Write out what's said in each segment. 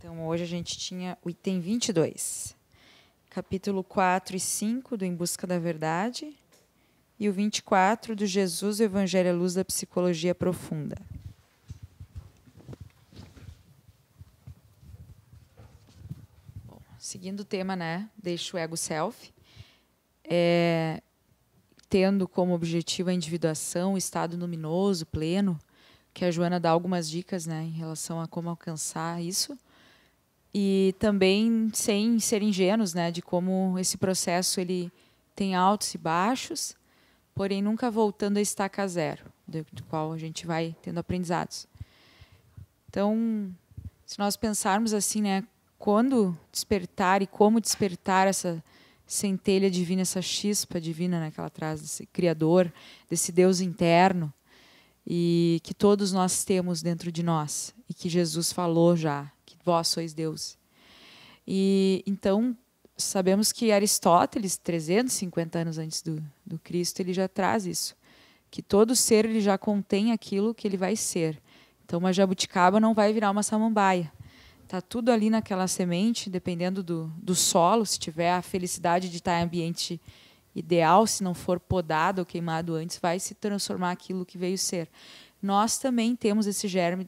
Então, hoje a gente tinha o item 22, capítulo 4 e 5 do Em Busca da Verdade e o 24 do Jesus, o Evangelho à Luz da Psicologia Profunda. Bom, seguindo o tema, né, deixa o ego self, tendo como objetivo a individuação, o estado luminoso, pleno, que a Joana dá algumas dicas, né, em relação a como alcançar isso. E também sem ser ingênuos, né, de como esse processo ele tem altos e baixos, porém nunca voltando a estaca zero, do qual a gente vai tendo aprendizados. Então, se nós pensarmos assim, né, quando despertar e como despertar essa centelha divina, essa chispa divina, né, que ela traz desse Criador, desse Deus interno, e que todos nós temos dentro de nós, e que Jesus falou já, que vós sois Deus. E então sabemos que Aristóteles, 350 anos antes do Cristo, ele já traz isso, que todo ser ele já contém aquilo que ele vai ser. Então uma jabuticaba não vai virar uma samambaia. Está tudo ali naquela semente, dependendo do solo, se tiver a felicidade de estar em ambiente ideal, se não for podado ou queimado antes, vai se transformar aquilo que veio ser. Nós também temos esse germe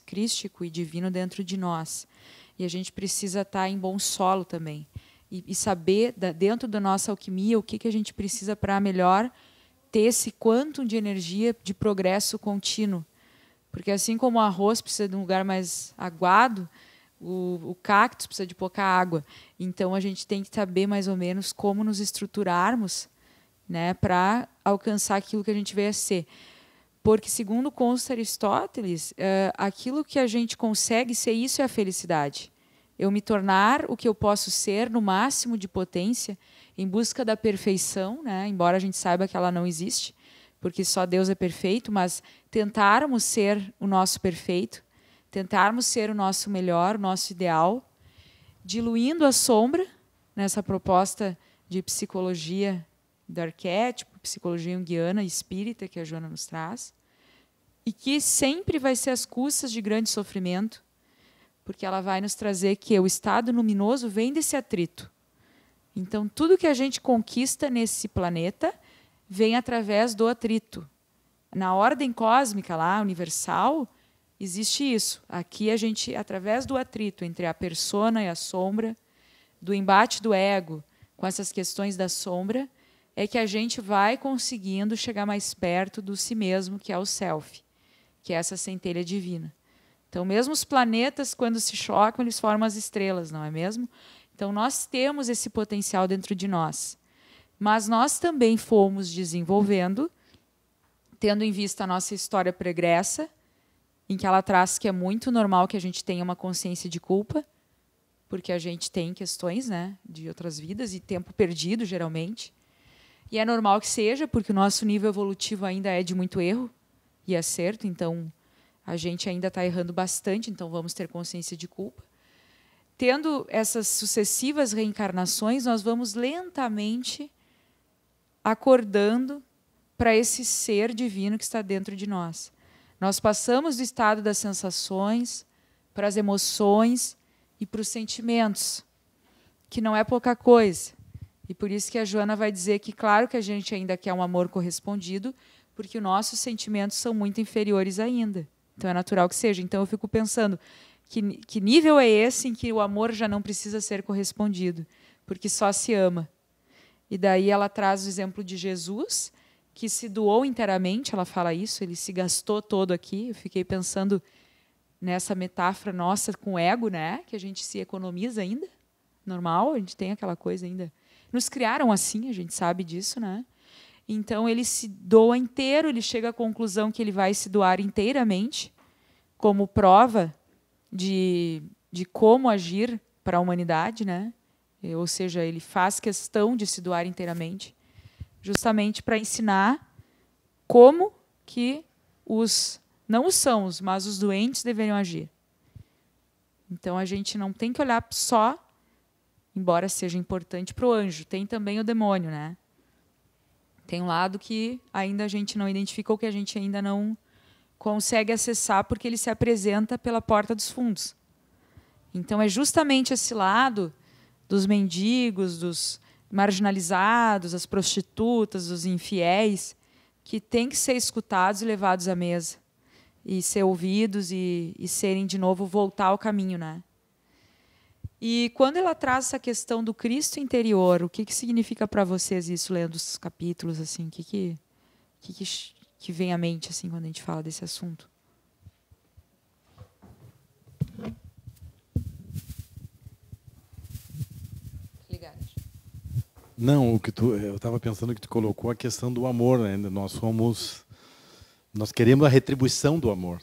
crístico e divino dentro de nós. E a gente precisa estar em bom solo também. E saber, dentro da nossa alquimia, o que a gente precisa para melhor ter esse quantum de energia de progresso contínuo. Porque assim como o arroz precisa de um lugar mais aguado, o cactus precisa de pouca água. Então, a gente tem que saber mais ou menos como nos estruturarmos, né, para alcançar aquilo que a gente veio a ser. Porque, segundo consta Aristóteles, aquilo que a gente consegue ser, isso é a felicidade. Eu me tornar o que eu posso ser no máximo de potência, em busca da perfeição, né, embora a gente saiba que ela não existe, porque só Deus é perfeito, mas tentarmos ser o nosso perfeito, tentarmos ser o nosso melhor, o nosso ideal, diluindo a sombra nessa proposta de psicologia do arquétipo, psicologia junguiana e espírita que a Joana nos traz, e que sempre vai ser às custas de grande sofrimento, porque ela vai nos trazer que o estado luminoso vem desse atrito. Então, tudo que a gente conquista nesse planeta vem através do atrito. Na ordem cósmica lá, universal, existe isso. Aqui a gente, através do atrito entre a persona e a sombra, do embate do ego com essas questões da sombra, é que a gente vai conseguindo chegar mais perto do si mesmo, que é o self, que é essa centelha divina. Então, mesmo os planetas, quando se chocam, eles formam as estrelas, não é mesmo? Então, nós temos esse potencial dentro de nós. Mas nós também fomos desenvolvendo, tendo em vista a nossa história pregressa, em que ela traz que é muito normal que a gente tenha uma consciência de culpa, porque a gente tem questões, né, de outras vidas e tempo perdido, geralmente. E é normal que seja, porque o nosso nível evolutivo ainda é de muito erro e acerto, então a gente ainda está errando bastante, então vamos ter consciência de culpa. Tendo essas sucessivas reencarnações, nós vamos lentamente acordando para esse ser divino que está dentro de nós. Nós passamos do estado das sensações para as emoções e para os sentimentos, que não é pouca coisa. E por isso que a Joana vai dizer que, claro que a gente ainda quer um amor correspondido, porque os nossos sentimentos são muito inferiores ainda. Então é natural que seja. Então eu fico pensando, que nível é esse em que o amor já não precisa ser correspondido, porque só se ama. E daí ela traz o exemplo de Jesus, que se doou inteiramente, ela fala isso, ele se gastou todo aqui. Eu fiquei pensando nessa metáfora nossa com o ego, né? Que a gente se economiza ainda, normal, a gente tem aquela coisa ainda. Nos criaram assim, a gente sabe disso, né? Então ele se doa inteiro, ele chega à conclusão que ele vai se doar inteiramente, como prova de como agir para a humanidade, né? Ou seja, ele faz questão de se doar inteiramente, justamente para ensinar como que não os sãos, mas os doentes deveriam agir. Então, a gente não tem que olhar só, embora seja importante, para o anjo. Tem também o demônio, né? Tem um lado que ainda a gente não identifica ou que a gente ainda não consegue acessar porque ele se apresenta pela porta dos fundos. Então, é justamente esse lado dos mendigos, dos marginalizados, das prostitutas, dos infiéis, que tem que ser escutados e levados à mesa, e ser ouvidos e serem, de novo, voltar ao caminho, né? E quando ela traz essa questão do Cristo interior, o que significa para vocês isso, lendo os capítulos, assim? O que vem à mente, assim, quando a gente fala desse assunto? Não, eu estava pensando que tu colocou a questão do amor, né? Nós queremos a retribuição do amor.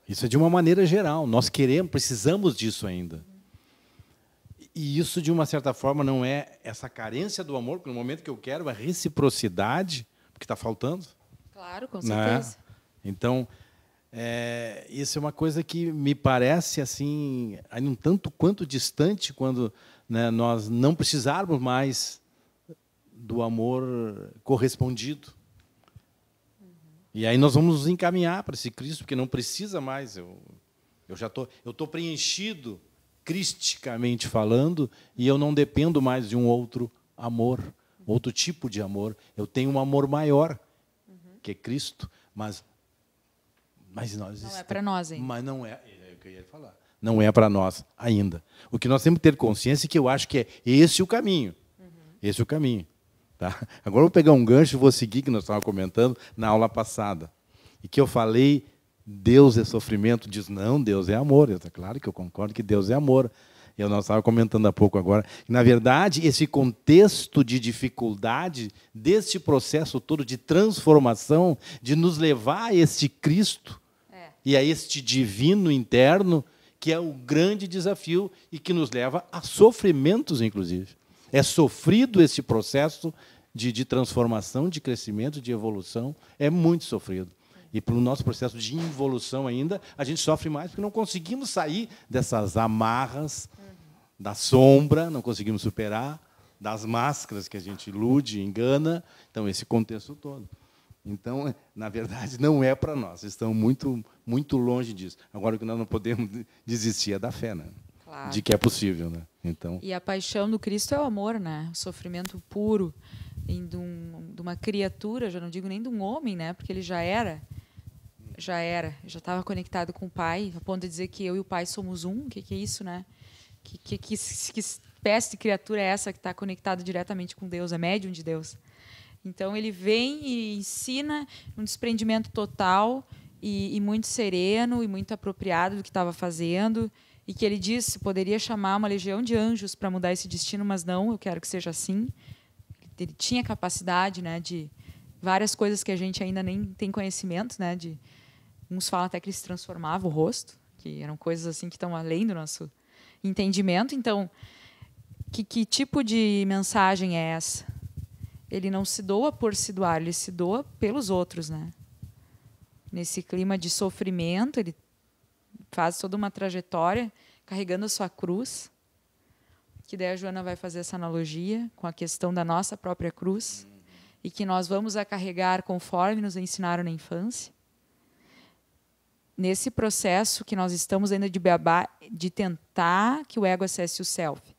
Isso é de uma maneira geral. Nós precisamos disso ainda. E isso, de uma certa forma, não é essa carência do amor, porque no momento que eu quero a reciprocidade, porque está faltando. Claro, com certeza. Né? Então, isso é uma coisa que me parece assim, um tanto quanto distante, quando, né, nós não precisarmos mais do amor correspondido. E aí nós vamos nos encaminhar para esse Cristo, porque não precisa mais. Eu estou preenchido, cristicamente falando, e eu não dependo mais de um outro amor, outro tipo de amor. Eu tenho um amor maior, que é Cristo, mas nós não é para nós ainda. Mas não é o que eu ia falar. Não é para nós ainda. O que nós temos que ter consciência é que eu acho que é esse o caminho. Esse é o caminho. Tá? Agora eu vou pegar um gancho e vou seguir, que nós estávamos comentando na aula passada. E que eu falei, Deus é sofrimento, diz, não, Deus é amor. Claro que eu concordo que Deus é amor. E nós estávamos comentando há pouco agora. Na verdade, esse contexto de dificuldade, deste processo todo de transformação, de nos levar a este Cristo e a este divino interno, que é o grande desafio e que nos leva a sofrimentos, inclusive. É sofrido esse processo de transformação, de crescimento, de evolução, é muito sofrido. E, para o nosso processo de involução ainda, a gente sofre mais, porque não conseguimos sair dessas amarras, da sombra, não conseguimos superar, das máscaras que a gente ilude, engana. Então, esse contexto todo. Então, na verdade, não é para nós. Estamos muito, muito longe disso. Agora, o que nós não podemos desistir é da fé, né? Claro. De que é possível, né? Então. E a paixão do Cristo é o amor, né? O sofrimento puro de uma criatura, já não digo nem de um homem, né? Porque ele já estava conectado com o Pai, a ponto de dizer que eu e o Pai somos um. O que é isso, né? Que espécie de criatura é essa que está conectada diretamente com Deus? É médium de Deus. Então, ele vem e ensina um desprendimento total e muito sereno e muito apropriado do que estava fazendo, e que ele disse poderia chamar uma legião de anjos para mudar esse destino, mas não, eu quero que seja assim. Ele tinha capacidade, né, de várias coisas que a gente ainda nem tem conhecimento, né, de uns falam até que ele se transformava o rosto, que eram coisas assim que estão além do nosso entendimento. Então, que tipo de mensagem é essa? Ele não se doa por se doar, ele se doa pelos outros, né? Nesse clima de sofrimento, ele faz toda uma trajetória carregando a sua cruz, que daí a Joana vai fazer essa analogia com a questão da nossa própria cruz, e que nós vamos a carregar conforme nos ensinaram na infância. Nesse processo que nós estamos ainda de beabá, de tentar que o ego acesse o self.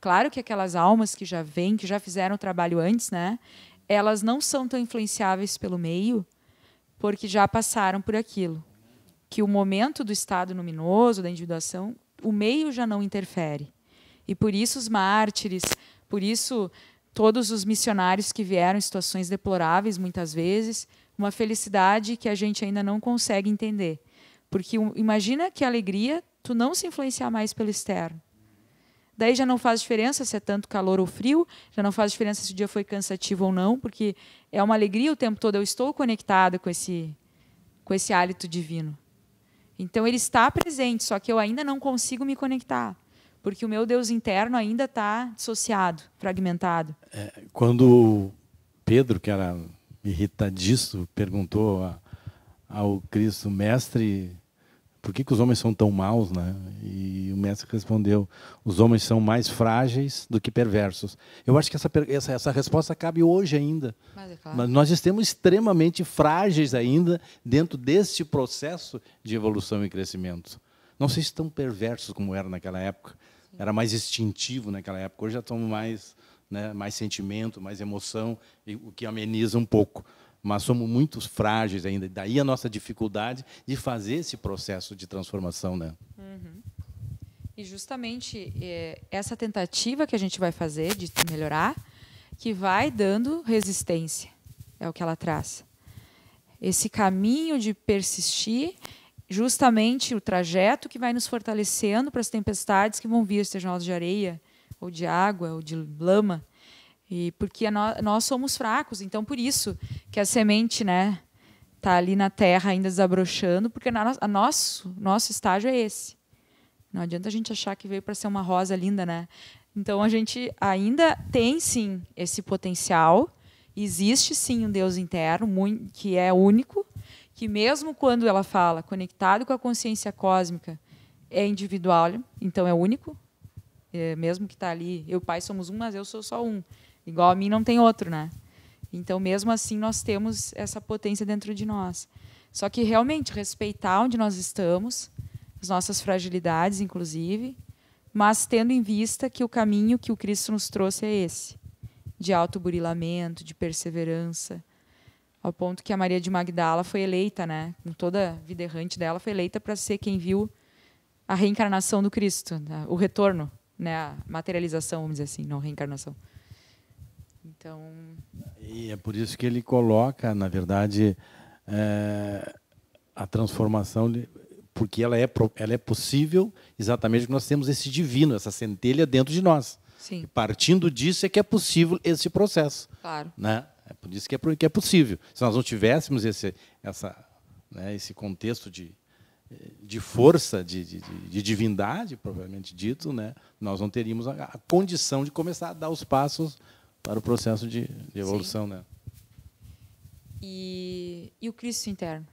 Claro que aquelas almas que já vêm, que já fizeram o trabalho antes, né, elas não são tão influenciáveis pelo meio, porque já passaram por aquilo. Que o momento do estado luminoso, da individuação, o meio já não interfere. E por isso os mártires, por isso todos os missionários que vieram em situações deploráveis, muitas vezes, uma felicidade que a gente ainda não consegue entender. Porque imagina que alegria, tu não se influenciar mais pelo externo. Daí já não faz diferença se é tanto calor ou frio, já não faz diferença se o dia foi cansativo ou não, porque é uma alegria o tempo todo. Eu estou conectada com esse hálito divino. Então, ele está presente, só que eu ainda não consigo me conectar, porque o meu Deus interno ainda está dissociado, fragmentado. Quando Pedro, que era irritadíssimo, perguntou ao Cristo, mestre, por que os homens são tão maus, né? E o mestre respondeu, os homens são mais frágeis do que perversos. Eu acho que essa resposta cabe hoje ainda. Mas, é claro. Mas nós estamos extremamente frágeis ainda dentro deste processo de evolução e crescimento. não sei se tão perversos como era naquela época. Era mais instintivo naquela época. Hoje já estamos mais, né, mais sentimento, mais emoção, o que ameniza um pouco. Mas somos muito frágeis ainda. Daí a nossa dificuldade de fazer esse processo de transformação, né? E justamente essa tentativa que a gente vai fazer de melhorar, que vai dando resistência, é o que ela traz. Esse caminho de persistir, justamente o trajeto que vai nos fortalecendo para as tempestades que vão vir, sejam elas de areia, ou de água, ou de lama. E porque nós somos fracos, então por isso que a semente, né, tá ali na terra ainda desabrochando, porque nosso estágio é esse. Não adianta a gente achar que veio para ser uma rosa linda, né? Então a gente ainda tem sim esse potencial, existe sim um Deus interno que é único, que mesmo quando ela fala conectado com a consciência cósmica é individual, então é único, mesmo que está ali, eu e o Pai somos um, mas eu sou só um. Igual a mim não tem outro, né? Então, mesmo assim, nós temos essa potência dentro de nós. Só que, realmente, respeitar onde nós estamos, as nossas fragilidades, inclusive, mas tendo em vista que o caminho que o Cristo nos trouxe é esse, de autoburilamento, de perseverança, ao ponto que a Maria de Magdala foi eleita, né? Com toda a vida errante dela, foi eleita para ser quem viu a reencarnação do Cristo, né? O retorno, né? A materialização, vamos dizer assim, não reencarnação. Então... E é por isso que ele coloca, na verdade, a transformação, porque ela é possível exatamente porque nós temos esse divino, essa centelha dentro de nós. Sim. E partindo disso é que é possível esse processo. Claro. Né? É por isso que é possível. Se nós não tivéssemos esse contexto de força, de divindade, propriamente dito, né, nós não teríamos a condição de começar a dar os passos para o processo de evolução. Né? E o Cristo interno?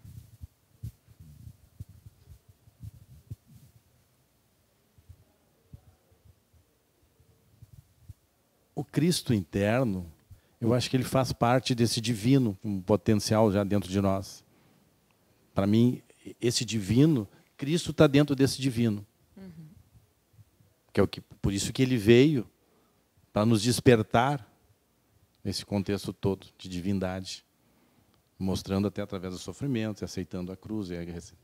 O Cristo interno, eu acho que ele faz parte desse divino, um potencial já dentro de nós. Para mim, esse divino, Cristo está dentro desse divino. Que é por isso que ele veio, para nos despertar nesse contexto todo de divindade, mostrando até através do sofrimento, aceitando a cruz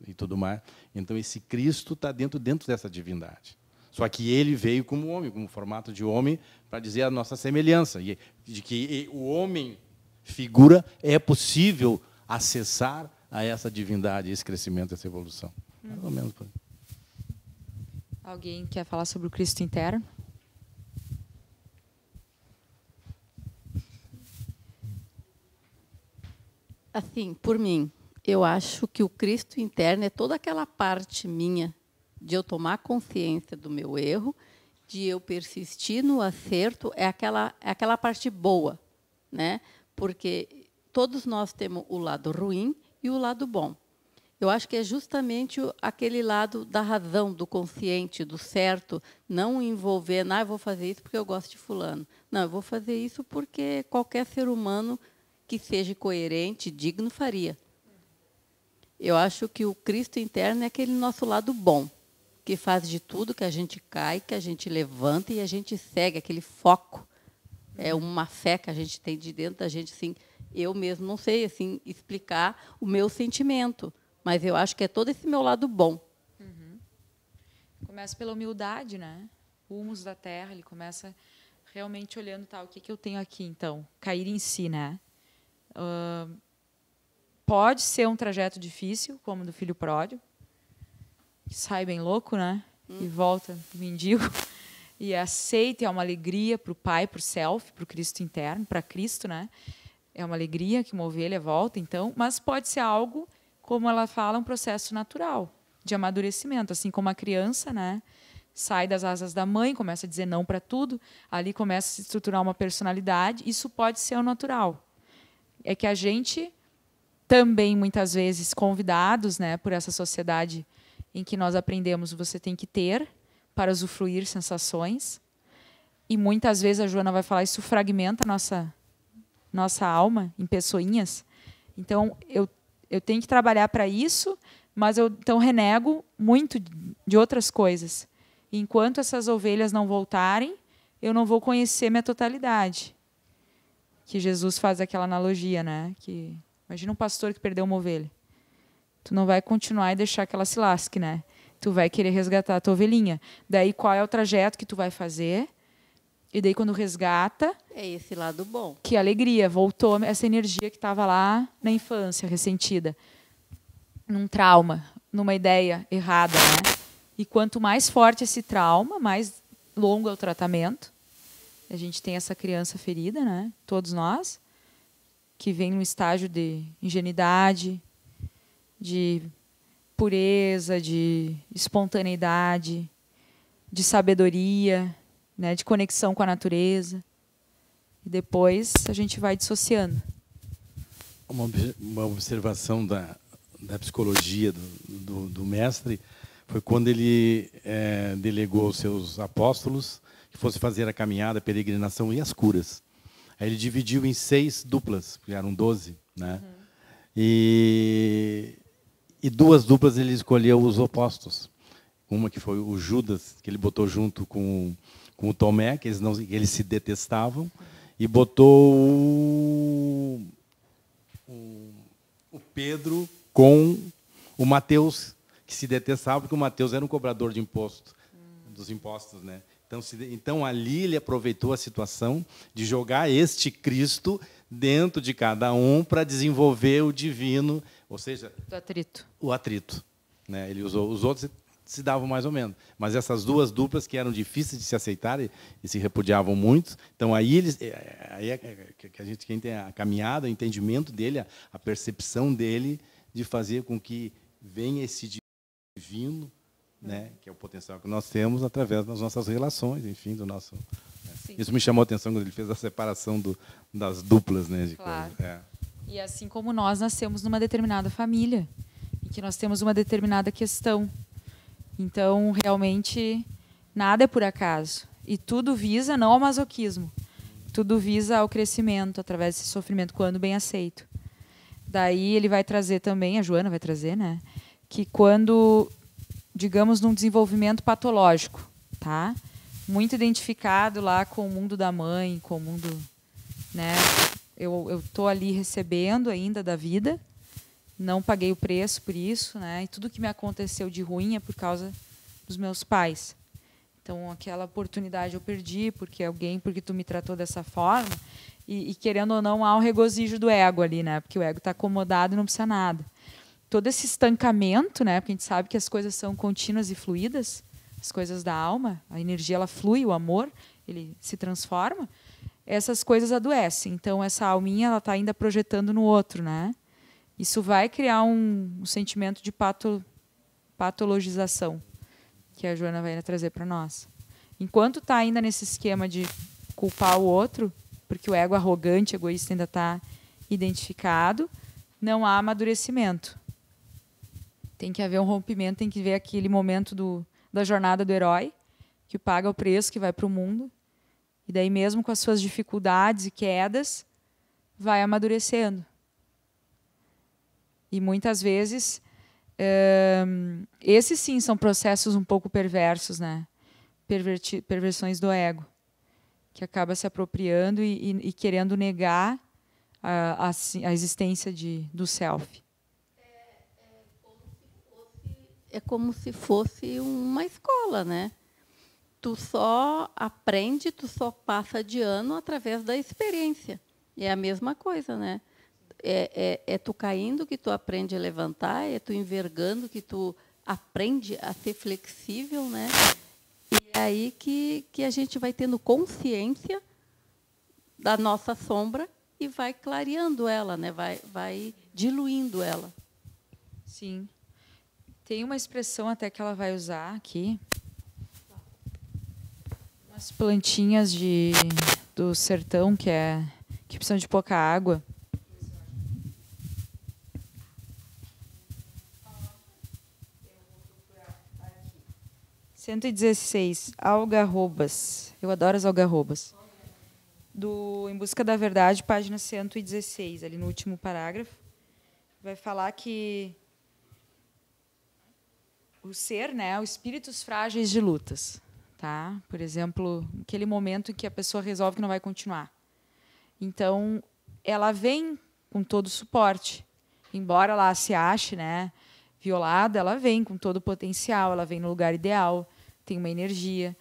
e tudo mais. Então, esse Cristo está dentro dessa divindade. Só que ele veio como homem, como formato de homem, para dizer a nossa semelhança, de que o homem, figura, é possível acessar a essa divindade, esse crescimento, essa evolução. Mais ou menos por aí. Alguém quer falar sobre o Cristo interno? Assim, por mim, eu acho que o Cristo interno é toda aquela parte minha de eu tomar consciência do meu erro, de eu persistir no acerto, é aquela parte boa, né? Porque todos nós temos o lado ruim e o lado bom. Eu acho que é justamente aquele lado da razão, do consciente, do certo, não envolver, eu vou fazer isso porque eu gosto de fulano. Não, eu vou fazer isso porque qualquer ser humano que seja coerente, digno, faria. Eu acho que o Cristo interno é aquele nosso lado bom, que faz de tudo que a gente cai, que a gente levanta e a gente segue, aquele foco. É uma fé que a gente tem de dentro da gente. Assim, eu mesmo não sei assim, explicar o meu sentimento, mas eu acho que é todo esse meu lado bom. Começa pela humildade, né? O humus da terra, ele começa realmente olhando, o que eu tenho aqui, então? Cair em si, né? Pode ser um trajeto difícil, como o do filho pródigo, que sai bem louco, né? E volta mendigo. E aceita, é uma alegria para o Pai, para o Self, para o Cristo interno, para Cristo, né? É uma alegria que uma ovelha volta, então. Mas pode ser algo, como ela fala, um processo natural de amadurecimento. Assim como a criança, né? Sai das asas da mãe, começa a dizer não para tudo, ali começa a se estruturar uma personalidade. Isso pode ser o natural. É que a gente também, muitas vezes, convidados, né, por essa sociedade em que nós aprendemos, você tem que ter para usufruir sensações. E muitas vezes, a Joana vai falar, isso fragmenta a nossa alma em pessoinhas. Então, eu tenho que trabalhar para isso, mas eu então renego muito de outras coisas. Enquanto essas ovelhas não voltarem, eu não vou conhecer minha totalidade. Que Jesus faz aquela analogia, né? Que imagina um pastor que perdeu uma ovelha. Tu não vai continuar e deixar que ela se lasque, né? Tu vai querer resgatar a tua ovelhinha. Daí qual é o trajeto que tu vai fazer? E daí quando resgata, É esse lado bom. que alegria, voltou essa energia que estava lá na infância, ressentida. Num trauma, numa ideia errada, né? E quanto mais forte esse trauma, mais longo é o tratamento. A gente tem essa criança ferida, né? Todos nós, que vem num estágio de ingenuidade, de pureza, de espontaneidade, de sabedoria, né? De conexão com a natureza. E depois a gente vai dissociando. Uma observação da psicologia do mestre foi quando ele delegou aos seus apóstolos que fosse fazer a caminhada, a peregrinação e as curas. Aí ele dividiu em 6 duplas, porque eram 12, né? E 2 duplas ele escolheu os opostos. Uma que foi o Judas, que ele botou junto com o Tomé, que eles se detestavam, e botou o Pedro com o Mateus, que se detestava, porque o Mateus era um cobrador de impostos, dos impostos, né? Então, ali ele aproveitou a situação de jogar este Cristo dentro de cada um para desenvolver o divino, ou seja, o atrito. Né? Ele usou os outros se davam mais ou menos, mas essas 2 duplas que eram difíceis de se aceitar e se repudiavam muito. Então aí que a gente, quem tem a caminhada, o entendimento dele, a percepção dele de fazer com que venha esse divino, né, que é o potencial que nós temos através das nossas relações, enfim, do nosso. Né. Isso me chamou a atenção quando ele fez a separação das duplas, né, de claro. coisa. E assim como nós nascemos numa determinada família e que nós temos uma determinada questão, então realmente nada é por acaso e tudo visa não ao masoquismo, tudo visa ao crescimento através desse sofrimento quando bem aceito. Daí ele vai trazer também, a Joana vai trazer, né, que quando digamos, num desenvolvimento patológico, tá? Muito identificado lá com o mundo da mãe, com o mundo, né? Eu tô ali recebendo ainda da vida, não paguei o preço por isso, né? E tudo que me aconteceu de ruim é por causa dos meus pais. Então, aquela oportunidade eu perdi porque tu me tratou dessa forma e querendo ou não há um regozijo do ego ali, né? Porque o ego está acomodado e não precisa nada. Todo esse estancamento, né, porque a gente sabe que as coisas são contínuas e fluídas, as coisas da alma, a energia ela flui, o amor, ele se transforma, essas coisas adoecem. Então, essa alminha ela está ainda projetando no outro. Né? Isso vai criar um sentimento de patologização, que a Joana vai trazer para nós. Enquanto está ainda nesse esquema de culpar o outro, porque o ego arrogante, egoísta ainda está identificado, não há amadurecimento. Tem que haver um rompimento, tem que ver aquele momento da jornada do herói, que paga o preço, que vai para o mundo. E daí, mesmo com as suas dificuldades e quedas, vai amadurecendo. E muitas vezes, esses sim são processos um pouco perversos, né? Perversões do ego, que acaba se apropriando e querendo negar a existência do self. É como se fosse uma escola, né? Tu só aprende, tu só passa de ano através da experiência. É a mesma coisa, né? É tu caindo que tu aprende a levantar, é tu envergando que tu aprende a ser flexível, né? E é aí que a gente vai tendo consciência da nossa sombra e vai clareando ela, né? Vai diluindo ela. Sim. Tem uma expressão até que ela vai usar aqui. Umas plantinhas do sertão que precisam de pouca água. 116, algarrobas. Eu adoro as algarrobas. Em Busca da Verdade, página 116, ali no último parágrafo, vai falar que o ser, né, os espíritos frágeis de lutas, tá? Por exemplo, aquele momento em que a pessoa resolve que não vai continuar. Então, ela vem com todo o suporte. Embora ela se ache, né, violada, ela vem com todo o potencial, ela vem no lugar ideal, tem uma energia.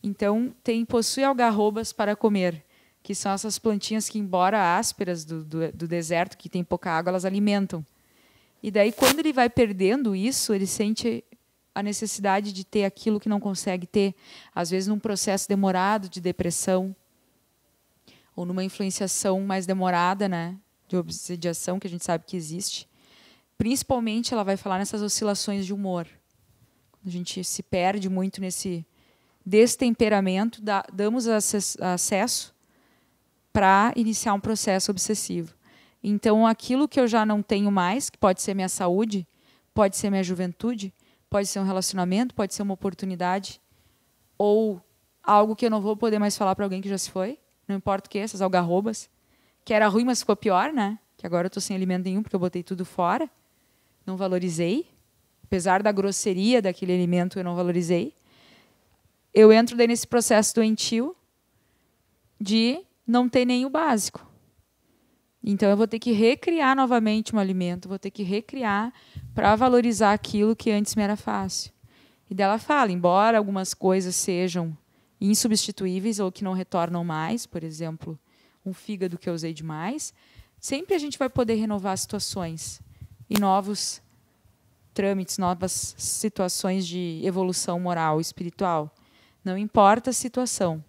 Então, possui algarrobas para comer, que são essas plantinhas que, embora ásperas do deserto, que tem pouca água, elas alimentam. E daí, quando ele vai perdendo isso, ele sente a necessidade de ter aquilo que não consegue ter, às vezes num processo demorado de depressão, ou numa influenciação mais demorada, né, de obsediação, que a gente sabe que existe. Principalmente, ela vai falar nessas oscilações de humor. A gente se perde muito nesse destemperamento, damos acesso para iniciar um processo obsessivo. Então, aquilo que eu já não tenho mais, que pode ser minha saúde, pode ser minha juventude, pode ser um relacionamento, pode ser uma oportunidade, ou algo que eu não vou poder mais falar para alguém que já se foi, não importa o que, essas algarrobas, que era ruim, mas ficou pior, né? Que agora eu estou sem alimento nenhum, porque eu botei tudo fora, não valorizei, apesar da grosseria daquele alimento, eu não valorizei. Eu entro daí nesse processo doentio de não ter nem o básico. Então, eu vou ter que recriar novamente um alimento, vou ter que recriar para valorizar aquilo que antes me era fácil. E dela fala, embora algumas coisas sejam insubstituíveis ou que não retornam mais, por exemplo, um fígado que eu usei demais, sempre a gente vai poder renovar situações e novos trâmites, novas situações de evolução moral, espiritual. Não importa a situação.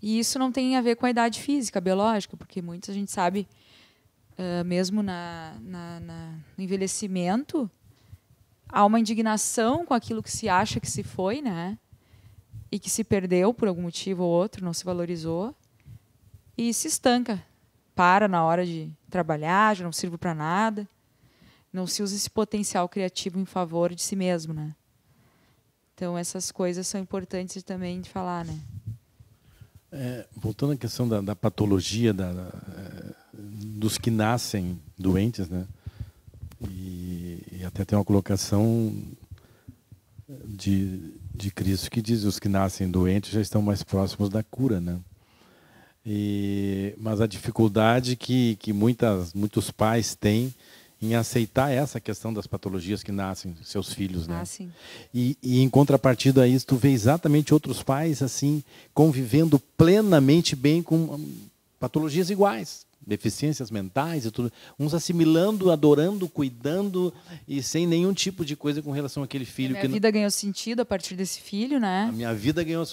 E isso não tem a ver com a idade física, biológica, porque muita gente sabe, mesmo no envelhecimento, há uma indignação com aquilo que se acha que se foi, né? E que se perdeu por algum motivo ou outro, não se valorizou, e se estanca. Para na hora de trabalhar, já não serve para nada. Não se usa esse potencial criativo em favor de si mesmo, né? Então, essas coisas são importantes também de falar, né? Voltando à questão da patologia dos que nascem doentes, né? E até tem uma colocação de Cristo que diz: os que nascem doentes já estão mais próximos da cura, né? Mas a dificuldade que muitos pais têm em aceitar essa questão das patologias que nascem seus filhos, né? Sim. E em contrapartida a isso, tu vê exatamente outros pais assim convivendo plenamente bem com patologias iguais, deficiências mentais e tudo, uns assimilando, adorando, cuidando e sem nenhum tipo de coisa com relação àquele filho. A minha vida ganhou sentido a partir desse filho, né? A minha vida ganhou...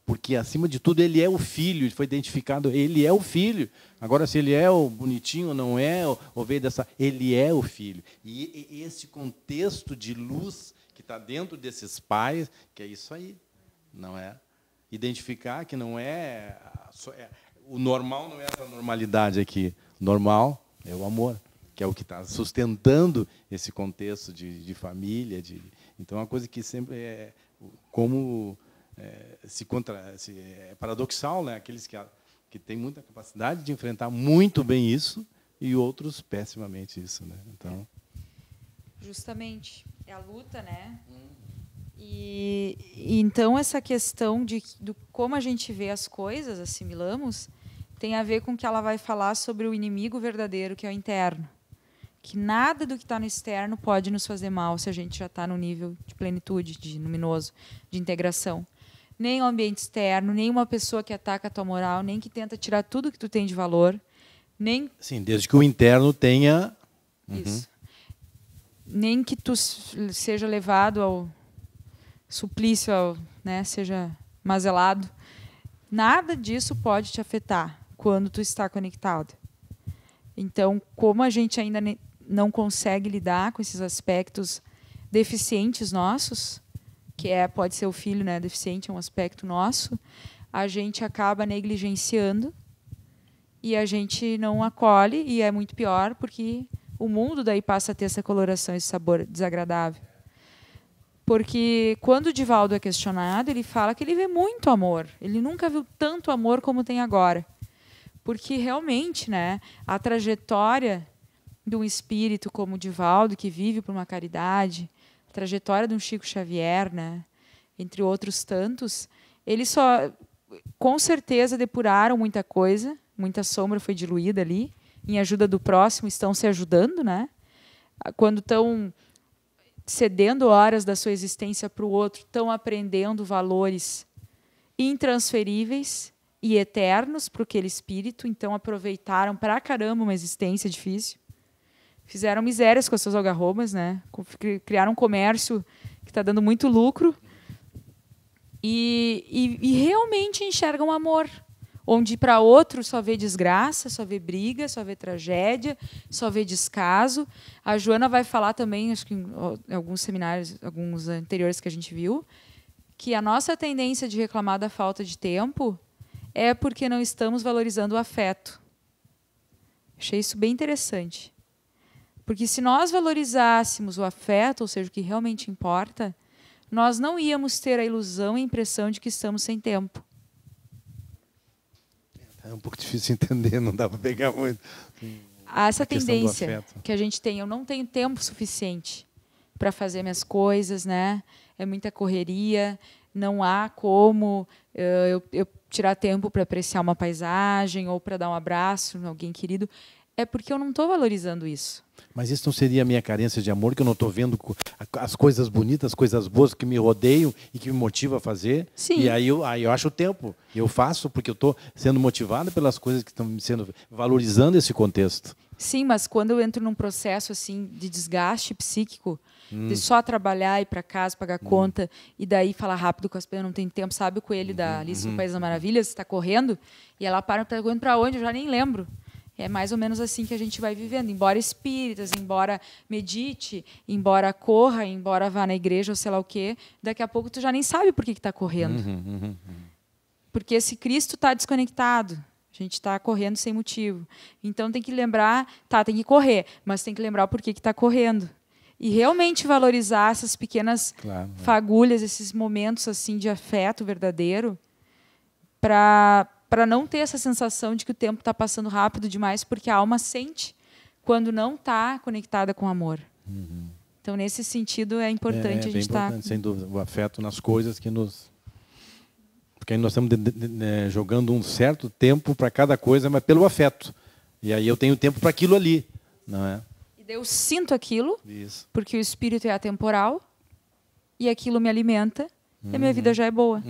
porque, acima de tudo, ele é o filho, foi identificado, ele é o filho. Agora, se ele é o bonitinho ou não é, ou veio dessa... Ele é o filho. E esse contexto de luz que está dentro desses pais, que é isso aí, não é? Identificar que não é... O normal não é essa normalidade aqui. O normal é o amor, que é o que está sustentando esse contexto de família. Então, é uma coisa que sempre é... como... é paradoxal, né? Aqueles que têm muita capacidade de enfrentar muito bem isso e outros pessimamente isso, né? Então, justamente é a luta, né? E então essa questão do como a gente vê as coisas, assimilamos, tem a ver com o que ela vai falar sobre o inimigo verdadeiro, que é o interno. Que nada do que está no externo pode nos fazer mal se a gente já está no nível de plenitude, de luminoso, de integração. Nem o ambiente externo, nem uma pessoa que ataca a tua moral, nem que tenta tirar tudo que tu tem de valor, nem... Sim, desde que o interno tenha... Isso. Nem que tu seja levado ao suplício, né, seja mazelado. Nada disso pode te afetar quando tu está conectado. Então, como a gente ainda não consegue lidar com esses aspectos deficientes nossos, que pode ser o filho, né, deficiente, é um aspecto nosso, a gente acaba negligenciando e a gente não acolhe, e é muito pior, porque o mundo daí passa a ter essa coloração, esse sabor desagradável. Porque quando o Divaldo é questionado, ele fala que ele vê muito amor. Ele nunca viu tanto amor como tem agora. Porque realmente, né, a trajetória de um espírito como o Divaldo, que vive por uma caridade, a trajetória de um Chico Xavier, né, entre outros tantos, eles só, com certeza, depuraram muita coisa, muita sombra foi diluída ali, em ajuda do próximo, estão se ajudando, né? Quando estão cedendo horas da sua existência para o outro, estão aprendendo valores intransferíveis e eternos para aquele espírito, então aproveitaram para caramba uma existência difícil. Fizeram misérias com as suas algarrobas, né? Criaram um comércio que está dando muito lucro e realmente enxergam amor, onde para outro só vê desgraça, só vê briga, só vê tragédia, só vê descaso. A Joana vai falar também, acho que em alguns seminários, alguns anteriores que a gente viu, que a nossa tendência de reclamar da falta de tempo é porque não estamos valorizando o afeto. Achei isso bem interessante. Porque se nós valorizássemos o afeto, ou seja, o que realmente importa, nós não íamos ter a ilusão e a impressão de que estamos sem tempo. É um pouco difícil entender, não dá para pegar muito. Essa tendência que a gente tem, eu não tenho tempo suficiente para fazer minhas coisas, né? É muita correria, não há como eu tirar tempo para apreciar uma paisagem ou para dar um abraço em alguém querido. É porque eu não estou valorizando isso. Mas isso não seria a minha carência de amor, que eu não estou vendo as coisas bonitas, as coisas boas que me rodeiam e que me motivam a fazer? Sim. E aí eu acho o tempo. Eu faço porque eu estou sendo motivado pelas coisas que estão sendo valorizando esse contexto. Sim, mas quando eu entro num processo assim de desgaste psíquico, de só trabalhar, ir para casa, pagar conta, e daí falar rápido com as pessoas, não tem tempo, sabe o coelho da Alice no País das Maravilhas, está correndo, e ela para, está correndo para onde? Eu já nem lembro. É mais ou menos assim que a gente vai vivendo. Embora espíritas, embora medite, embora corra, embora vá na igreja ou sei lá o quê, daqui a pouco tu já nem sabe por que está correndo. Porque esse Cristo está desconectado. A gente está correndo sem motivo. Então tem que lembrar, tem que correr, mas tem que lembrar por que está correndo. E realmente valorizar essas pequenas fagulhas, esses momentos assim de afeto verdadeiro, para não ter essa sensação de que o tempo está passando rápido demais, porque a alma sente quando não está conectada com o amor. Então, nesse sentido, é importante a gente estar... sem dúvida, o afeto nas coisas que nos... Porque aí nós estamos jogando um certo tempo para cada coisa, mas pelo afeto. E aí eu tenho tempo para aquilo ali, não é? E daí eu sinto aquilo, isso, porque o espírito é atemporal, e aquilo me alimenta, e a minha vida já é boa.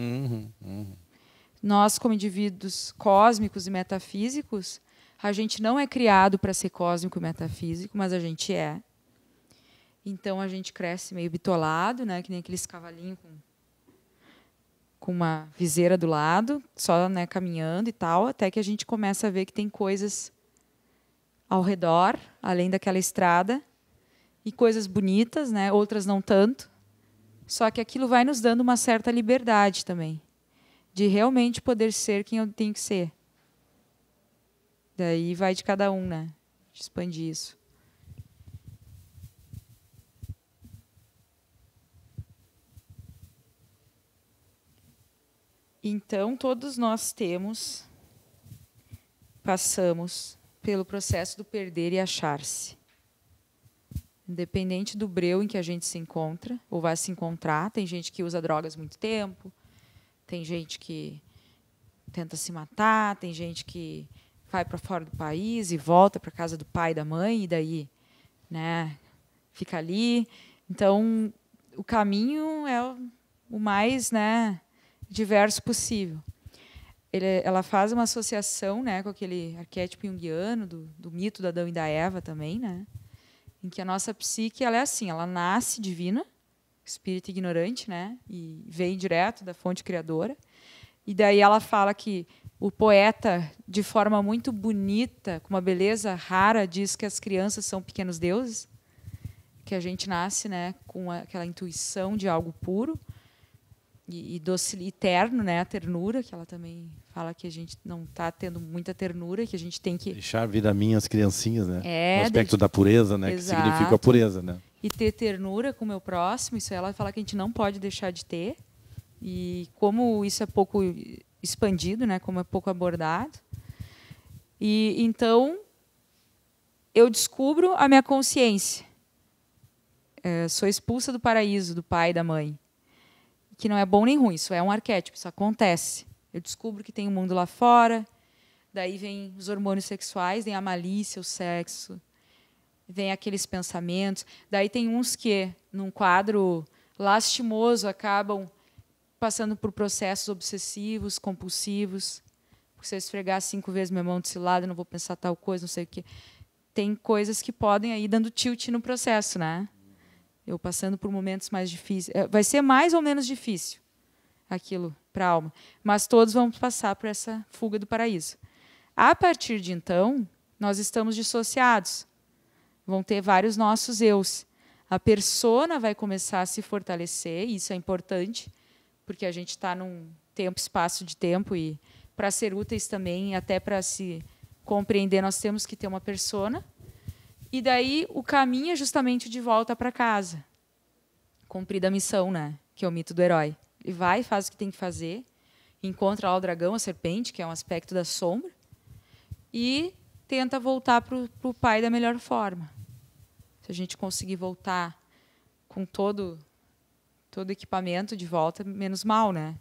Nós, como indivíduos cósmicos e metafísicos, a gente não é criado para ser cósmico e metafísico, mas a gente é. Então, a gente cresce meio bitolado, né, que nem aqueles cavalinhos com uma viseira do lado, só, né, caminhando e tal, até que a gente começa a ver que tem coisas ao redor, além daquela estrada, e coisas bonitas, né, outras não tanto. Só que aquilo vai nos dando uma certa liberdade também, de realmente poder ser quem eu tenho que ser. Daí vai de cada um, né? De expandir isso. Então, todos nós passamos pelo processo do perder e achar-se. Independente do breu em que a gente se encontra, ou vai se encontrar, tem gente que usa drogas muito tempo, tem gente que tenta se matar, tem gente que vai para fora do país e volta para a casa do pai e da mãe, e daí, né, fica ali. Então, o caminho é o mais, né, diverso possível. Ela faz uma associação, né, com aquele arquétipo junguiano do mito da Adão e da Eva também, né, em que a nossa psique ela é assim, ela nasce divina, espírito ignorante, né, e vem direto da fonte criadora. E daí ela fala que o poeta, de forma muito bonita, com uma beleza rara, diz que as crianças são pequenos deuses, que a gente nasce, né, com aquela intuição de algo puro e doce, eterno, né, a ternura, que ela também fala que a gente não está tendo muita ternura, que a gente tem que... Deixar vir a mim as criancinhas, né? O aspecto da pureza, né? Exato. Que significa a pureza, né? E ter ternura com o meu próximo, isso ela fala que a gente não pode deixar de ter. E como isso é pouco expandido, né, como é pouco abordado. E então eu descubro a minha consciência. sou expulsa do paraíso, do pai e da mãe. Que não é bom nem ruim, isso é um arquétipo, isso acontece. Eu descubro que tem um mundo lá fora, daí vem os hormônios sexuais, vem a malícia, o sexo, vem aqueles pensamentos. Daí tem uns que, num quadro lastimoso, acabam passando por processos obsessivos, compulsivos. Se eu esfregar 5 vezes minha mão desse lado, eu não vou pensar tal coisa, não sei o quê. Tem coisas que podem aí dando tilt no processo, né? Eu passando por momentos mais difíceis. Vai ser mais ou menos difícil aquilo para a alma, mas todos vamos passar por essa fuga do paraíso. A partir de então, nós estamos dissociados. Vão ter vários nossos eus. A persona vai começar a se fortalecer, e isso é importante, porque a gente está num tempo, espaço de tempo, e para ser úteis também, até para se compreender, nós temos que ter uma persona. E daí o caminho é justamente de volta para casa. Cumprida a missão, né? Que é o mito do herói. Ele vai, faz o que tem que fazer, encontra lá o dragão, a serpente, que é um aspecto da sombra, e tenta voltar para o pai da melhor forma. Se a gente conseguir voltar com todo o equipamento de volta, menos mal, né?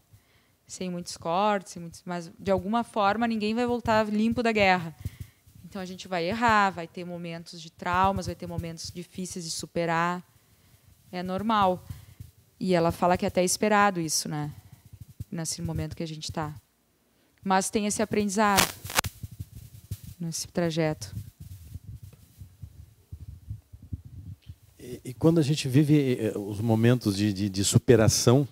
Sem muitos cortes, mas de alguma forma ninguém vai voltar limpo da guerra. Então a gente vai errar, vai ter momentos de traumas, vai ter momentos difíceis de superar. É normal. E ela fala que é até esperado isso, né? Nesse momento que a gente está. Mas tem esse aprendizado nesse trajeto. E quando a gente vive os momentos de superação,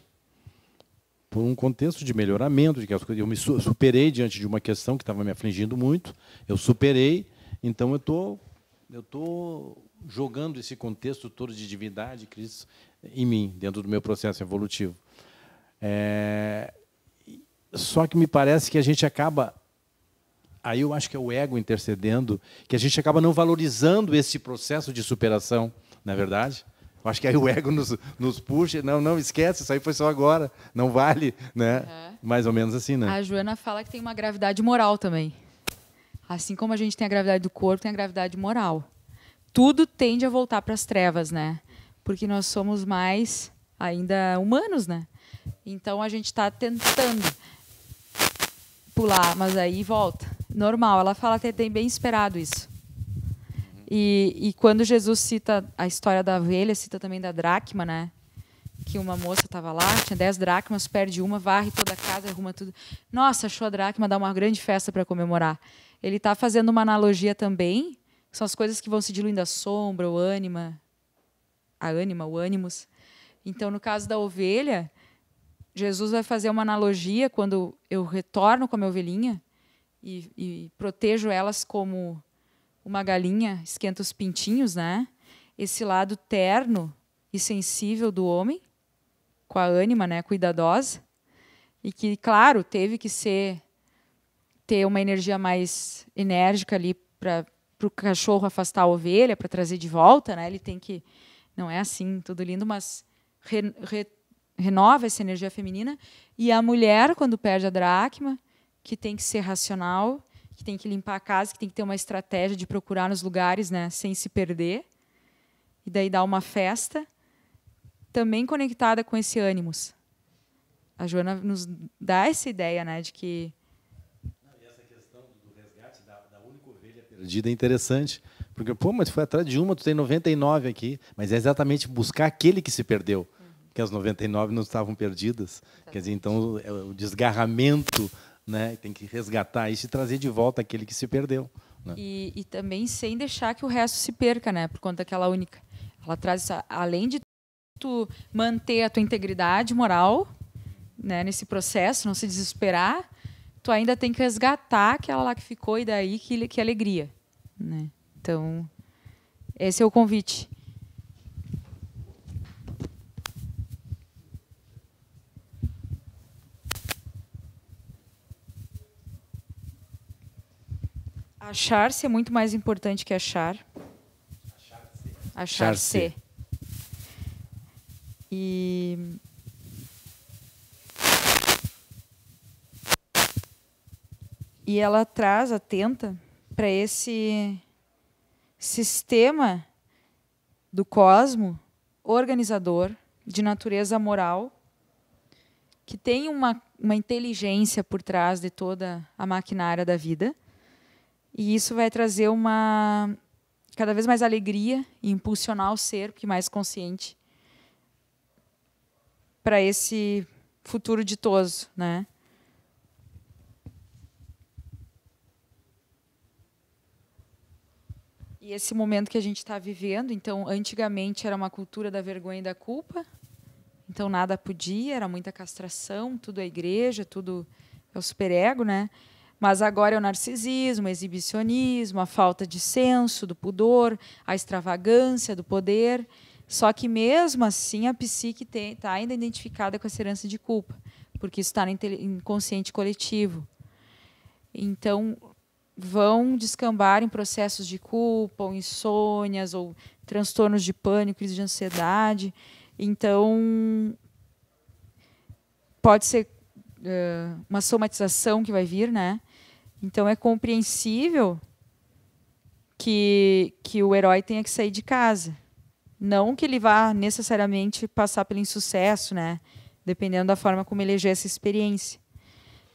por um contexto de melhoramento, de que eu me superei diante de uma questão que estava me afligindo muito, eu superei, então eu tô jogando esse contexto todo de divindade, Cristo, em mim, dentro do meu processo evolutivo. Só que me parece que a gente acaba, aí eu acho que é o ego intercedendo, que a gente acaba não valorizando esse processo de superação, não é verdade? Eu acho que aí o ego nos puxa, não esquece, isso aí foi só agora, não vale, né? Uhum. Mais ou menos assim, né? A Joana fala que tem uma gravidade moral também. Assim como a gente tem a gravidade do corpo, tem a gravidade moral. Tudo tende a voltar para as trevas, né? Porque nós somos mais ainda humanos, né? Então a gente está tentando pular, mas aí volta. Normal, ela fala que tem bem esperado isso. E quando Jesus cita a história da ovelha, cita também da dracma, né? Que uma moça estava lá, tinha 10 dracmas, perde uma, varre toda a casa, arruma tudo. Nossa, achou a dracma, dá uma grande festa para comemorar. Ele está fazendo uma analogia também, que são as coisas que vão se diluindo, a sombra, o ânima, o ânimos. Então, no caso da ovelha, Jesus vai fazer uma analogia quando eu retorno com a minha ovelhinha e protejo elas como uma galinha esquenta os pintinhos, né? Esse lado terno e sensível do homem, com a ânima, né, cuidadosa, e que, claro, teve que ter uma energia mais enérgica ali para o cachorro afastar a ovelha, para trazer de volta, né? Ele tem que, não é assim, tudo lindo, mas renova essa energia feminina. E a mulher, quando perde a dracma, que tem que ser racional, que tem que limpar a casa, que tem que ter uma estratégia de procurar nos lugares, né, sem se perder, e daí dar uma festa, também conectada com esse ânimos. A Joana nos dá essa ideia, né, de que... E essa questão do resgate da única ovelha perdida é interessante, porque, mas foi atrás de uma, tu tem 99 aqui, mas é exatamente buscar aquele que se perdeu, que as 99 não estavam perdidas. Exatamente. Quer dizer, então, o desgarramento, né, tem que resgatar isso e trazer de volta aquele que se perdeu, né? E também sem deixar que o resto se perca, né, por conta daquela única. Ela traz, além de tu manter a tua integridade moral, né, nesse processo, não se desesperar, tu ainda tem que resgatar aquela lá que ficou, e daí que alegria, né? Então, esse é o convite. Achar-se é muito mais importante que achar. Achar-se. E ela traz, atenta para esse sistema do cosmo organizador, de natureza moral, que tem uma inteligência por trás de toda a maquinária da vida. E isso vai trazer cada vez mais alegria e impulsionar o ser, porque mais consciente, para esse futuro ditoso, né? E esse momento que a gente está vivendo, então, antigamente era uma cultura da vergonha e da culpa, então nada podia, era muita castração, tudo é igreja, tudo é o superego, né? Mas agora é o narcisismo, o exibicionismo, a falta de senso do pudor, a extravagância do poder. Só que, mesmo assim, a psique está ainda identificada com essa herança de culpa, porque isso está no inconsciente coletivo. Então, vão descambar em processos de culpa, ou insônias, ou transtornos de pânico, crise de ansiedade. Então, pode ser uma somatização que vai vir, né? Então, é compreensível que o herói tenha que sair de casa. Não que ele vá necessariamente passar pelo insucesso, né? Dependendo da forma como eleger essa experiência.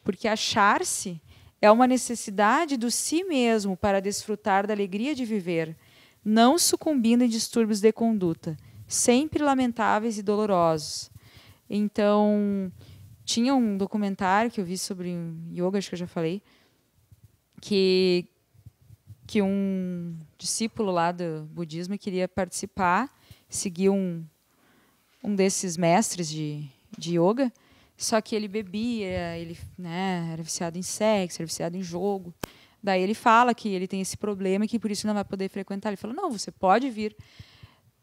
Porque achar-se é uma necessidade do si mesmo para desfrutar da alegria de viver, não sucumbindo em distúrbios de conduta, sempre lamentáveis e dolorosos. Então, tinha um documentário que eu vi sobre yoga, acho que eu já falei, que um discípulo lá do budismo queria participar, seguir um desses mestres de yoga, só que ele bebia, ele, né, era viciado em sexo, era viciado em jogo. Daí ele fala que ele tem esse problema e que por isso não vai poder frequentar. Ele falou, não, você pode vir.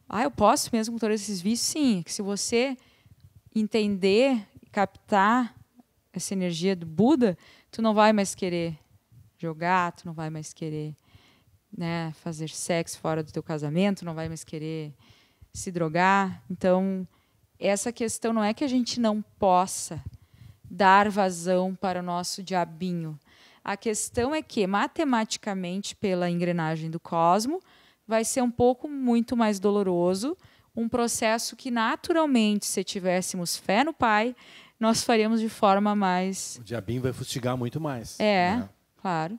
Ah, eu posso mesmo com todos esses vícios? Sim, que se você entender, captar essa energia do Buda, tu não vai mais querer jogar, tu não vai mais querer, né, fazer sexo fora do teu casamento, não vai mais querer se drogar. Então, essa questão não é que a gente não possa dar vazão para o nosso diabinho. A questão é que, matematicamente, pela engrenagem do cosmo, vai ser muito mais doloroso, um processo que, naturalmente, se tivéssemos fé no Pai, nós faríamos de forma mais... O diabinho vai fustigar muito mais. né? Claro.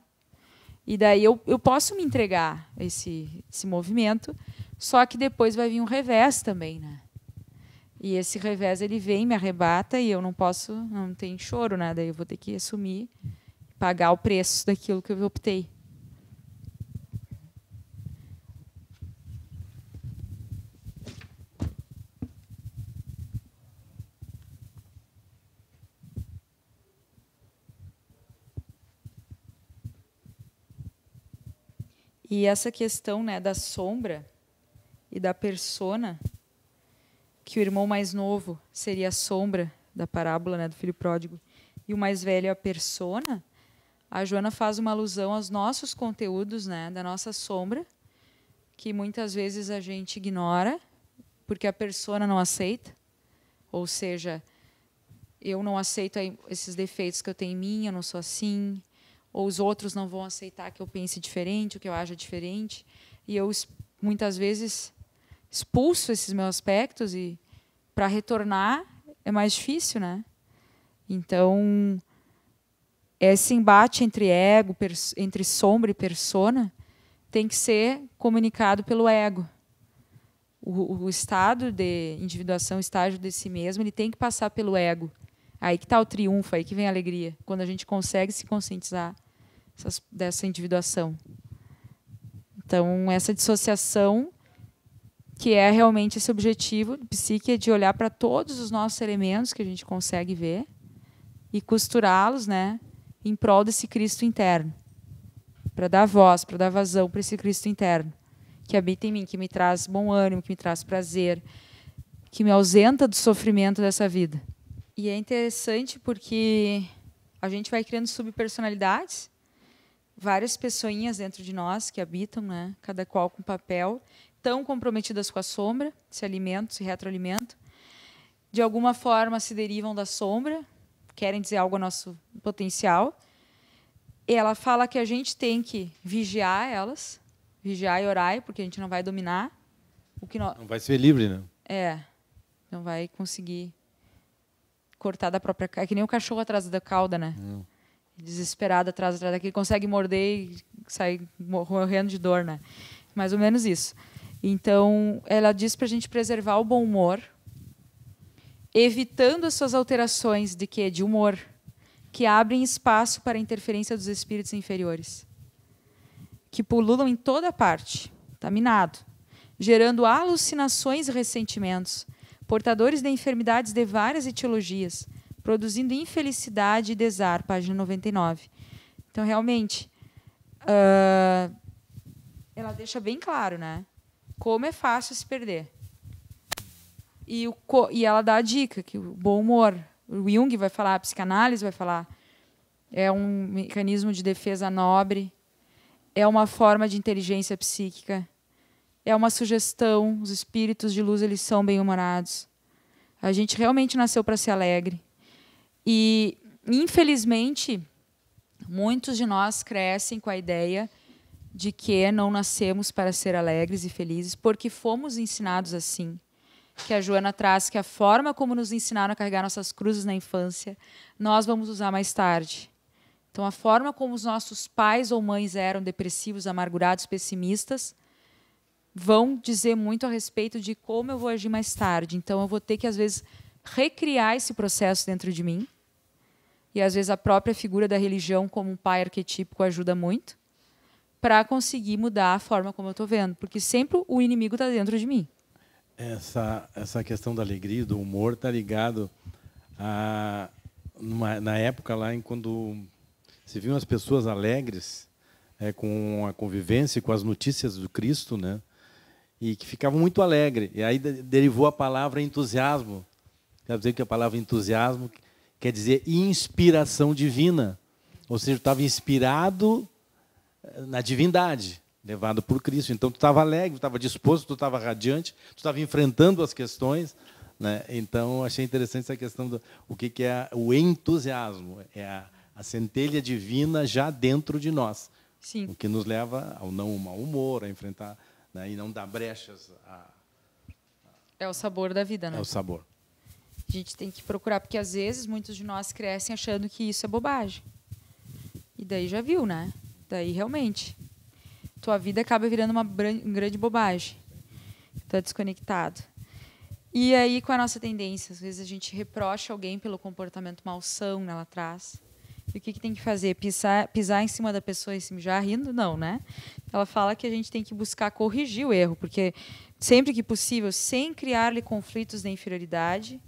E daí eu posso me entregar a esse movimento, só que depois vai vir um revés também, né? E esse revés, ele vem, me arrebata, e eu não posso, não tem choro, né? Daí eu vou ter que assumir, pagar o preço daquilo que eu optei. E essa questão, né, da sombra e da persona, que o irmão mais novo seria a sombra da parábola, né, do filho pródigo, e o mais velho é a persona, a Joana faz uma alusão aos nossos conteúdos, né, da nossa sombra, que muitas vezes a gente ignora, porque a persona não aceita, ou seja, eu não aceito esses defeitos que eu tenho em mim, eu não sou assim, ou os outros não vão aceitar que eu pense diferente, ou que eu haja diferente, e eu muitas vezes expulso esses meus aspectos, e para retornar é mais difícil, né? Então, esse embate entre ego, entre sombra e persona, tem que ser comunicado pelo ego. O estado de individuação, o estágio de si mesmo, ele tem que passar pelo ego. Aí que está o triunfo, aí que vem a alegria, quando a gente consegue se conscientizar dessa individuação. Então, essa dissociação, que é realmente esse objetivo do psique, é de olhar para todos os nossos elementos que a gente consegue ver e costurá-los, né, em prol desse Cristo interno, para dar voz, para dar vazão para esse Cristo interno, que habita em mim, que me traz bom ânimo, que me traz prazer, que me ausenta do sofrimento dessa vida. E é interessante porque a gente vai criando subpersonalidades, várias pessoinhas dentro de nós que habitam, né, cada qual com papel, tão comprometidas com a sombra, se alimentam, se retroalimentam, de alguma forma se derivam da sombra, querem dizer algo ao nosso potencial. E ela fala que a gente tem que vigiar elas, vigiar e orar, porque a gente não vai dominar. Não vai ser livre, né? Não vai conseguir cortar da própria cauda. É que nem o cachorro atrás da cauda, né? Desesperado atrás daquele, consegue morder e sai morrendo de dor, né? Mais ou menos isso. Então, ela diz para a gente preservar o bom humor, evitando as suas alterações de quê? De humor, que abrem espaço para a interferência dos espíritos inferiores, que pululam em toda parte, tá minado, gerando alucinações e ressentimentos, portadores de enfermidades de várias etiologias, produzindo infelicidade e desar, página 99. Então, realmente, ela deixa bem claro, né? Como é fácil se perder. E ela dá a dica que o bom humor, o Jung vai falar, a psicanálise vai falar, é um mecanismo de defesa nobre, é uma forma de inteligência psíquica, é uma sugestão, os espíritos de luz eles são bem-humorados. A gente realmente nasceu para ser alegre. E, infelizmente, muitos de nós crescem com a ideia de que não nascemos para ser alegres e felizes, porque fomos ensinados assim. Que a Joana traz, que a forma como nos ensinaram a carregar nossas cruzes na infância, nós vamos usar mais tarde. Então, a forma como os nossos pais ou mães eram depressivos, amargurados, pessimistas, vão dizer muito a respeito de como eu vou agir mais tarde. Então, eu vou ter que, às vezes, recriar esse processo dentro de mim. E, às vezes, a própria figura da religião como um pai arquetípico ajuda muito para conseguir mudar a forma como eu estou vendo. Porque sempre o inimigo está dentro de mim. Essa questão da alegria, do humor, está ligado na época lá em quando se viam as pessoas alegres com a convivência, com as notícias do Cristo, né? E que ficavam muito alegres. E aí derivou a palavra entusiasmo. Quer dizer que a palavra entusiasmo quer dizer inspiração divina. Ou seja, estava inspirado na divindade, levado por Cristo. Então, tu estava alegre, tu estava disposto, tu estava radiante, tu estava enfrentando as questões, né? Então, achei interessante essa questão do o que é o entusiasmo. É a centelha divina já dentro de nós. Sim. O que nos leva ao não mau humor, a enfrentar, né, e não dar brechas. É o sabor da vida, né? É o sabor. A gente tem que procurar, porque às vezes muitos de nós crescem achando que isso é bobagem. E daí já viu, né? Daí realmente tua vida acaba virando uma grande bobagem. Tá desconectado. E aí, com a nossa tendência, às vezes a gente reprocha alguém pelo comportamento malsão lá atrás. E o que tem que fazer? Pisar em cima da pessoa e se mijar rindo? Não, né? Ela fala que a gente tem que buscar corrigir o erro, porque sempre que possível, sem criar-lhe conflitos de inferioridade,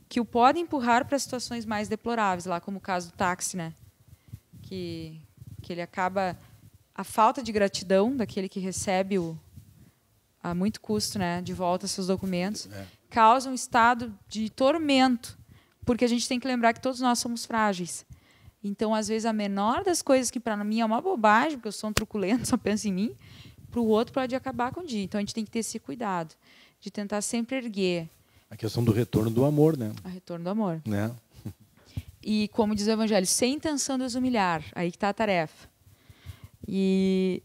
que o podem empurrar para situações mais deploráveis, lá como o caso do táxi, né? Que ele acaba... A falta de gratidão daquele que recebe a muito custo, né, de volta seus documentos, causa um estado de tormento, porque a gente tem que lembrar que todos nós somos frágeis. Então, às vezes, a menor das coisas que para mim é uma bobagem, porque eu sou um truculento, só penso em mim, para o outro pode acabar com o dia. Então, a gente tem que ter esse cuidado de tentar sempre erguer. A questão do retorno do amor, né? O retorno do amor. Né? E, como diz o Evangelho, sem intenção de os humilhar. Aí que está a tarefa. E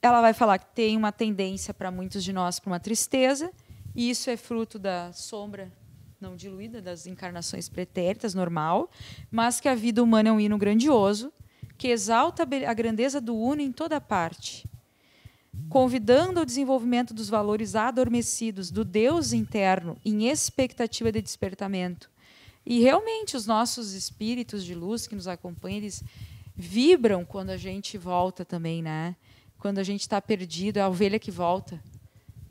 ela vai falar que tem uma tendência para muitos de nós para uma tristeza, e isso é fruto da sombra não diluída das encarnações pretéritas, normal, mas que a vida humana é um hino grandioso, que exalta a grandeza do uno em toda parte, convidando ao desenvolvimento dos valores adormecidos do Deus interno em expectativa de despertamento. E realmente os nossos espíritos de luz que nos acompanham, eles vibram quando a gente volta também, né? Quando a gente está perdido, é a ovelha que volta.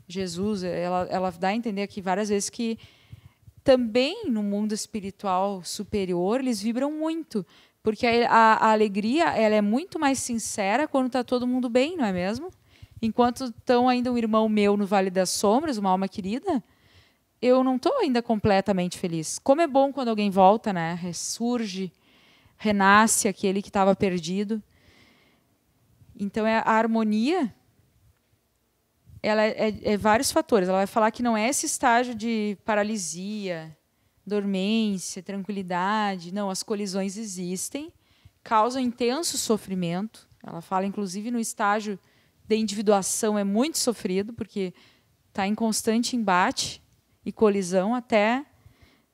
Jesus, ela dá a entender aqui várias vezes que também no mundo espiritual superior eles vibram muito, porque a alegria ela é muito mais sincera quando está todo mundo bem, não é mesmo? Enquanto estão ainda um irmão meu no Vale das Sombras, uma alma querida, eu não estou ainda completamente feliz. Como é bom quando alguém volta, né? Ressurge, renasce aquele que estava perdido. Então, a harmonia ela é vários fatores. Ela vai falar que não é esse estágio de paralisia, dormência, tranquilidade. Não, as colisões existem, causam intenso sofrimento. Ela fala, inclusive, no estágio de individuação é muito sofrido, porque está em constante embate e colisão até,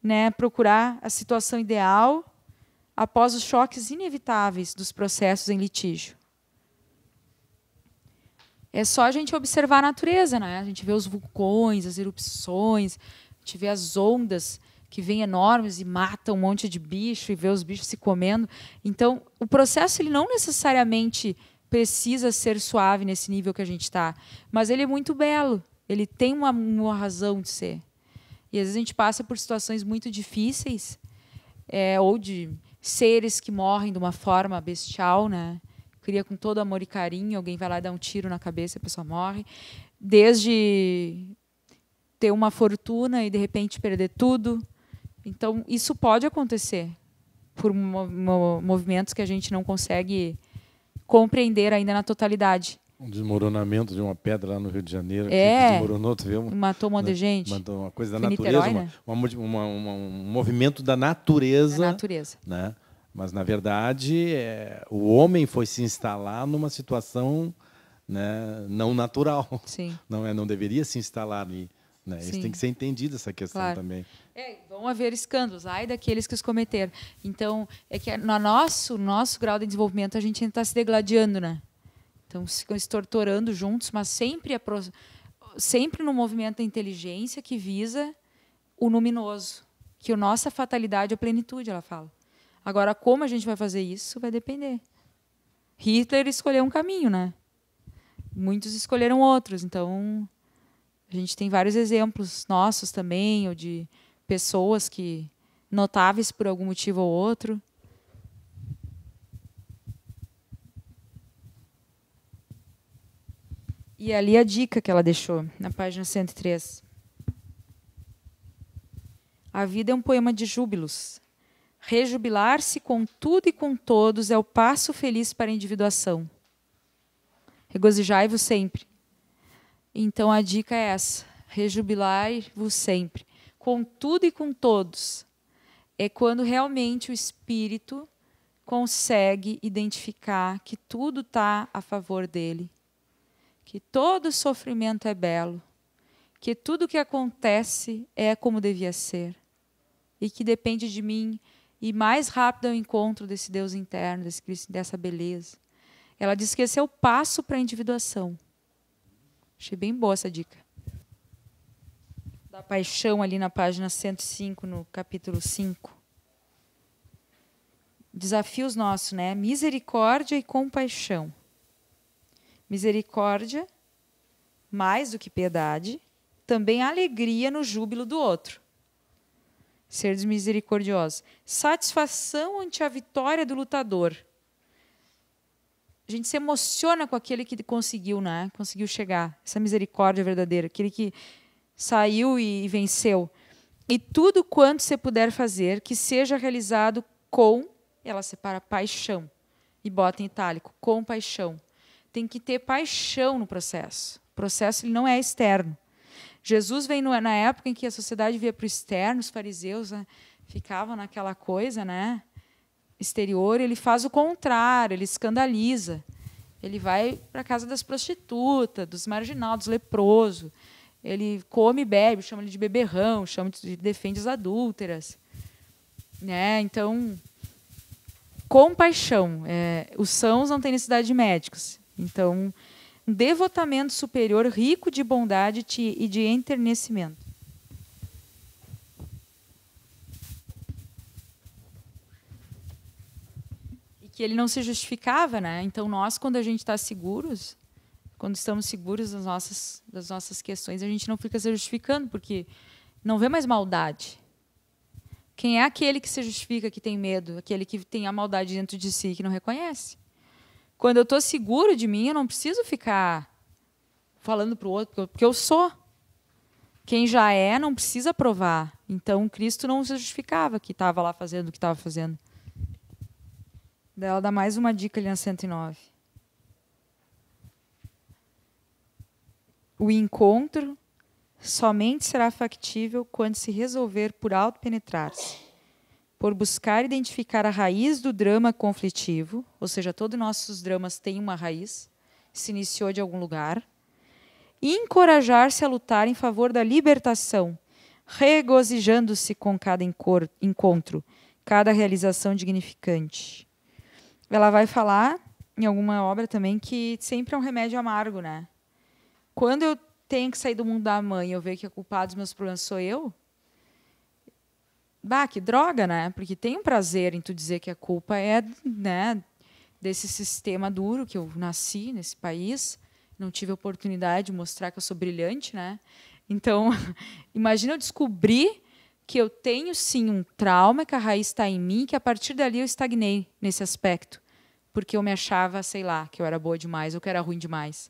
né, procurar a situação ideal após os choques inevitáveis dos processos em litígio. É só a gente observar a natureza, né? A gente vê os vulcões, as erupções, a gente vê as ondas que vêm enormes e matam um monte de bicho, e vê os bichos se comendo. Então, o processo ele não necessariamente precisa ser suave nesse nível que a gente está, mas ele é muito belo, ele tem uma razão de ser. E às vezes a gente passa por situações muito difíceis, ou de seres que morrem de uma forma bestial, né? Cria com todo amor e carinho, alguém vai lá dar um tiro na cabeça e a pessoa morre. Desde ter uma fortuna e, de repente, perder tudo. Então, isso pode acontecer por movimentos que a gente não consegue compreender ainda na totalidade. Um desmoronamento de uma pedra lá no Rio de Janeiro, que desmoronou, tu viu? Matou um monte de gente. Matou uma coisa da Foi natureza, Niterói, né? um movimento da natureza. Da natureza. Né? Mas, na verdade, o homem foi se instalar numa situação, né, não natural. Sim. Não deveria se instalar ali. Né? Isso tem que ser entendido, essa questão também. Vão haver escândalos, ai daqueles que os cometeram. Então, é que no nosso grau de desenvolvimento a gente ainda está se degladiando, né? Então, ficam se torturando juntos, mas sempre no movimento da inteligência que visa o luminoso, que a nossa fatalidade é a plenitude, ela fala. Agora, como a gente vai fazer isso vai depender. Hitler escolheu um caminho, né? Muitos escolheram outros. Então, a gente tem vários exemplos nossos também, ou de pessoas que notáveis por algum motivo ou outro. E ali a dica que ela deixou, na página 103. A vida é um poema de júbilos. Rejubilar-se com tudo e com todos é o passo feliz para a individuação. Regozijai-vos sempre. Então a dica é essa: rejubilai-vos sempre, com tudo e com todos. É quando realmente o espírito consegue identificar que tudo está a favor dele, que todo sofrimento é belo, que tudo que acontece é como devia ser, e que depende de mim ir mais rápido ao encontro desse Deus interno, dessa beleza. Ela diz que esse é o passo para a individuação. Achei bem boa essa dica. Da paixão, ali na página 105, no capítulo 5. Desafios nossos, né? Misericórdia e compaixão. Misericórdia, mais do que piedade, também alegria no júbilo do outro. Ser misericordioso. Satisfação ante a vitória do lutador. A gente se emociona com aquele que conseguiu, né? Conseguiu chegar. Essa misericórdia verdadeira. Aquele que saiu e venceu. E tudo quanto você puder fazer, que seja realizado com, ela separa paixão. E bota em itálico, com paixão. Tem que ter paixão no processo. O processo ele não é externo. Jesus veio na época em que a sociedade via para o externo, os fariseus, né, ficavam naquela coisa, né, exterior, ele faz o contrário, ele escandaliza. Ele vai para a casa das prostitutas, dos marginais, dos leprosos. Ele come e bebe, chama ele de beberrão, defende as adúlteras. Né? Então, compaixão. Os sãos não têm necessidade de médicos. Então, um devotamento superior rico de bondade e de enternecimento. E que ele não se justificava, né? Então, nós, quando a gente está seguros, quando estamos seguros das nossas questões, a gente não fica se justificando, porque não vê mais maldade. Quem é aquele que se justifica, que tem medo? Aquele que tem a maldade dentro de si, que não reconhece. Quando eu estou seguro de mim, eu não preciso ficar falando para o outro, porque eu sou. Quem já é, não precisa provar. Então, Cristo não se justificava que estava lá fazendo o que estava fazendo. Ela dá mais uma dica ali na 109. O encontro somente será factível quando se resolver por autopenetrar-se, por buscar identificar a raiz do drama conflitivo, ou seja, todos os nossos dramas têm uma raiz, se iniciou de algum lugar, e encorajar-se a lutar em favor da libertação, regozijando-se com cada encontro, cada realização dignificante. Ela vai falar, em alguma obra também, que sempre é um remédio amargo, né? Quando eu tenho que sair do mundo da mãe e eu ver que a culpada dos meus problemas sou eu, bah, que droga, né? Porque tem um prazer em tu dizer que a culpa é, né, desse sistema duro que eu nasci nesse país, não tive a oportunidade de mostrar que eu sou brilhante, né? Então, imagina eu descobrir que eu tenho, sim, um trauma, que a raiz está em mim, que a partir dali eu estagnei nesse aspecto, porque eu me achava, sei lá, que eu era boa demais, ou que eu era ruim demais,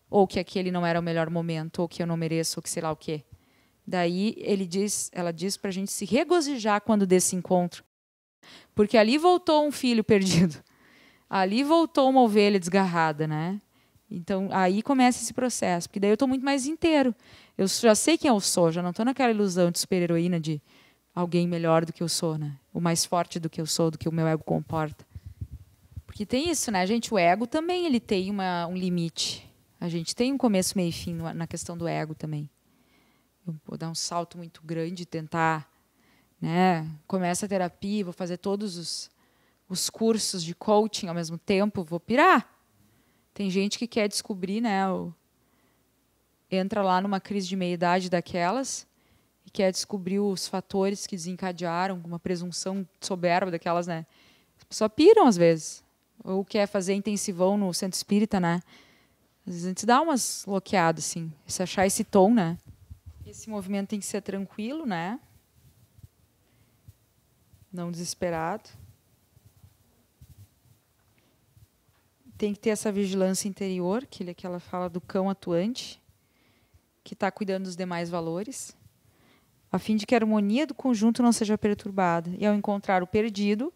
ou que aquele não era o melhor momento, ou que eu não mereço, ou que sei lá o quê. Daí ela diz para a gente se regozijar quando desse encontro, porque ali voltou um filho perdido, ali voltou uma ovelha desgarrada, né? Então, aí começa esse processo, porque daí eu estou muito mais inteiro. Eu já sei quem eu sou, já não estou naquela ilusão de super-heroína de alguém melhor do que eu sou, né? O mais forte do que eu sou, do que o meu ego comporta. Porque tem isso, né, gente? O ego também ele tem um limite. A gente tem um começo, meio e fim na questão do ego também. Eu vou dar um salto muito grande, tentar, né? Começa a terapia, vou fazer todos os cursos de coaching ao mesmo tempo, vou pirar. Tem gente que quer descobrir, né? Entra lá numa crise de meia-idade daquelas e quer descobrir os fatores que desencadearam uma presunção soberba daquelas, né? As pessoas piram às vezes. Ou quer fazer intensivão no centro espírita, né? Às vezes a gente dá umas bloqueadas, assim. Se achar esse tom, né? Esse movimento tem que ser tranquilo, né? Não desesperado. Tem que ter essa vigilância interior, que ela fala do cão atuante, que está cuidando dos demais valores, a fim de que a harmonia do conjunto não seja perturbada. E ao encontrar o perdido,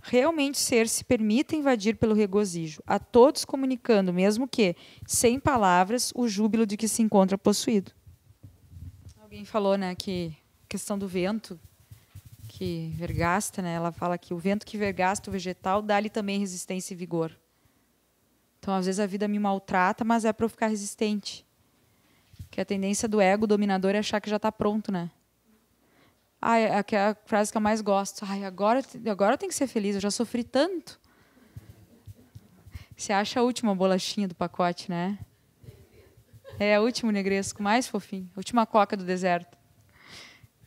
realmente ser se permita invadir pelo regozijo, a todos comunicando, mesmo que, sem palavras, o júbilo de que se encontra possuído. Alguém falou, né, que a questão do vento, que vergasta, né, ela fala que o vento que vergasta o vegetal dá-lhe também resistência e vigor. Então, às vezes, a vida me maltrata, mas é para eu ficar resistente. Que a tendência do ego dominador é achar que já está pronto, né? É a frase que eu mais gosto. Agora eu tenho que ser feliz, eu já sofri tanto. Você acha a última bolachinha do pacote, né? É o último negresco, mais fofinho. A última coca do deserto.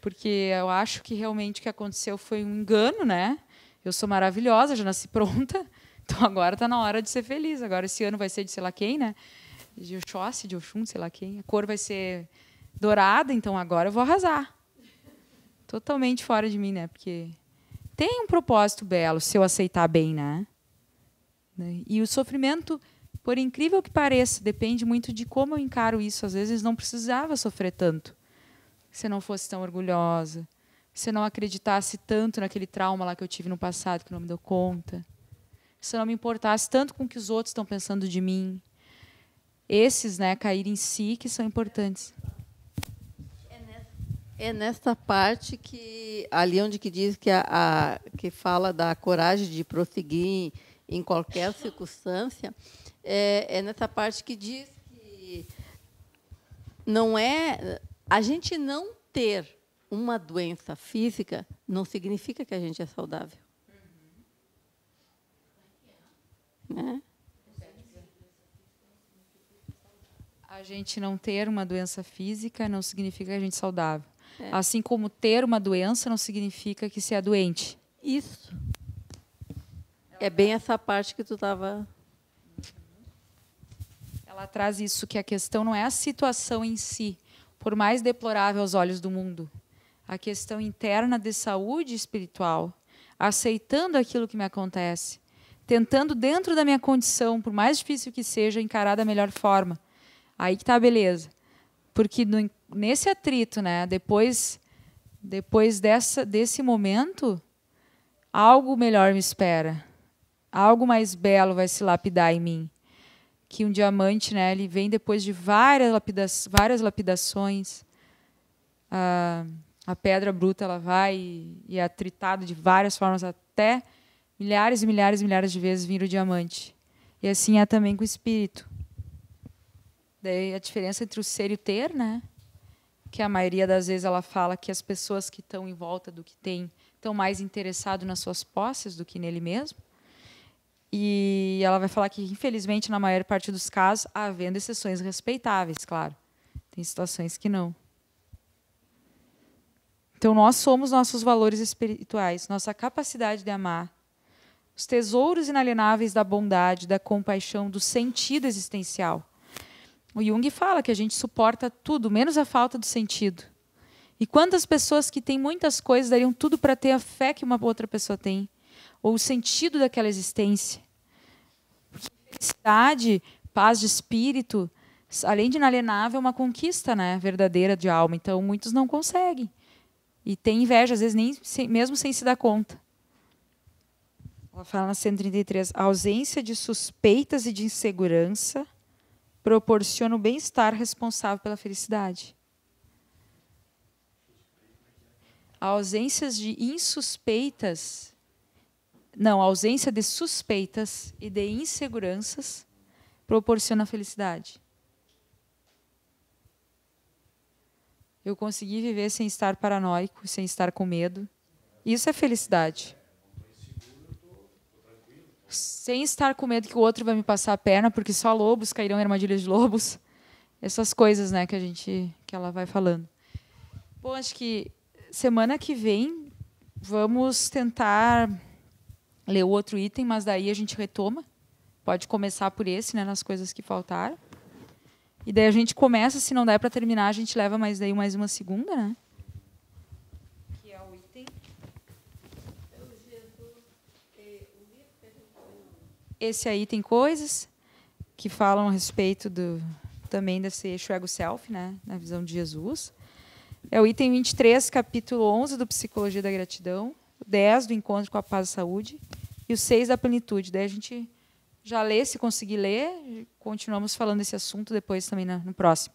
Porque eu acho que realmente o que aconteceu foi um engano, né? Eu sou maravilhosa, já nasci pronta. Então agora está na hora de ser feliz. Agora esse ano vai ser de sei lá quem, né? De Oxóssi, de Oxum, sei lá quem. A cor vai ser dourada, então agora eu vou arrasar. Totalmente fora de mim, né? Porque tem um propósito belo se eu aceitar bem, né? E o sofrimento, por incrível que pareça, depende muito de como eu encaro isso. Às vezes não precisava sofrer tanto. Se eu não fosse tão orgulhosa, se eu não acreditasse tanto naquele trauma lá que eu tive no passado que não me deu conta. Se eu não me importasse tanto com o que os outros estão pensando de mim. Esses, né, cair em si, que são importantes. É nessa parte que, ali onde que diz que, que fala da coragem de prosseguir em qualquer circunstância, é nessa parte que diz que não é... A gente não ter uma doença física não significa que a gente é saudável. Né? A gente não ter uma doença física não significa que a gente é saudável. Assim como ter uma doença não significa que se é doente. Isso. É bem essa parte que tu estava... Ela traz isso, que a questão não é a situação em si, por mais deplorável aos olhos do mundo. A questão interna de saúde espiritual, aceitando aquilo que me acontece, tentando, dentro da minha condição, por mais difícil que seja, encarar da melhor forma. Aí que está a beleza. Porque nesse atrito, né, depois desse momento, algo melhor me espera. Algo mais belo vai se lapidar em mim. Que um diamante, né, ele vem depois de várias lapidações. A pedra bruta ela vai e é atritada de várias formas até milhares e milhares e milhares de vezes vir o diamante. E assim é também com o espírito. Daí a diferença entre o ser e o ter, né? que a maioria das vezes ela fala que as pessoas que estão em volta do que tem estão mais interessados nas suas posses do que nele mesmo. E ela vai falar que, infelizmente, na maior parte dos casos, havendo exceções respeitáveis, claro. Tem situações que não. Então, nós somos nossos valores espirituais, nossa capacidade de amar, os tesouros inalienáveis da bondade, da compaixão, do sentido existencial. O Jung fala que a gente suporta tudo, menos a falta do sentido. E quantas pessoas que têm muitas coisas dariam tudo para ter a fé que uma outra pessoa tem, ou o sentido daquela existência. Porque felicidade, paz de espírito, além de inalienável, é uma conquista, né, verdadeira de alma. Então, muitos não conseguem. E tem inveja, às vezes, mesmo sem se dar conta. Ela fala na 133, a ausência de suspeitas e de insegurança proporciona o bem-estar responsável pela felicidade. A ausência de insuspeitas, não, a ausência de suspeitas e de inseguranças proporciona a felicidade. Eu consegui viver sem estar paranoico, sem estar com medo. Isso é felicidade. Sem estar com medo que o outro vai me passar a perna, porque só lobos cairão em armadilhas de lobos. Essas coisas, né, que ela vai falando. Bom, acho que semana que vem vamos tentar ler o outro item, mas daí a gente retoma. Pode começar por esse, né, nas coisas que faltaram. E daí a gente começa, se não der para terminar, a gente leva mais uma segunda, né? Que é o item. Esse aí tem coisas que falam a respeito também desse eixo ego-self, né, na visão de Jesus. É o item 23, capítulo 11 do Psicologia da Gratidão, o 10 do Encontro com a Paz e Saúde e o 6 da Plenitude. Daí a gente já lê, se conseguir ler, continuamos falando desse assunto depois também no próximo.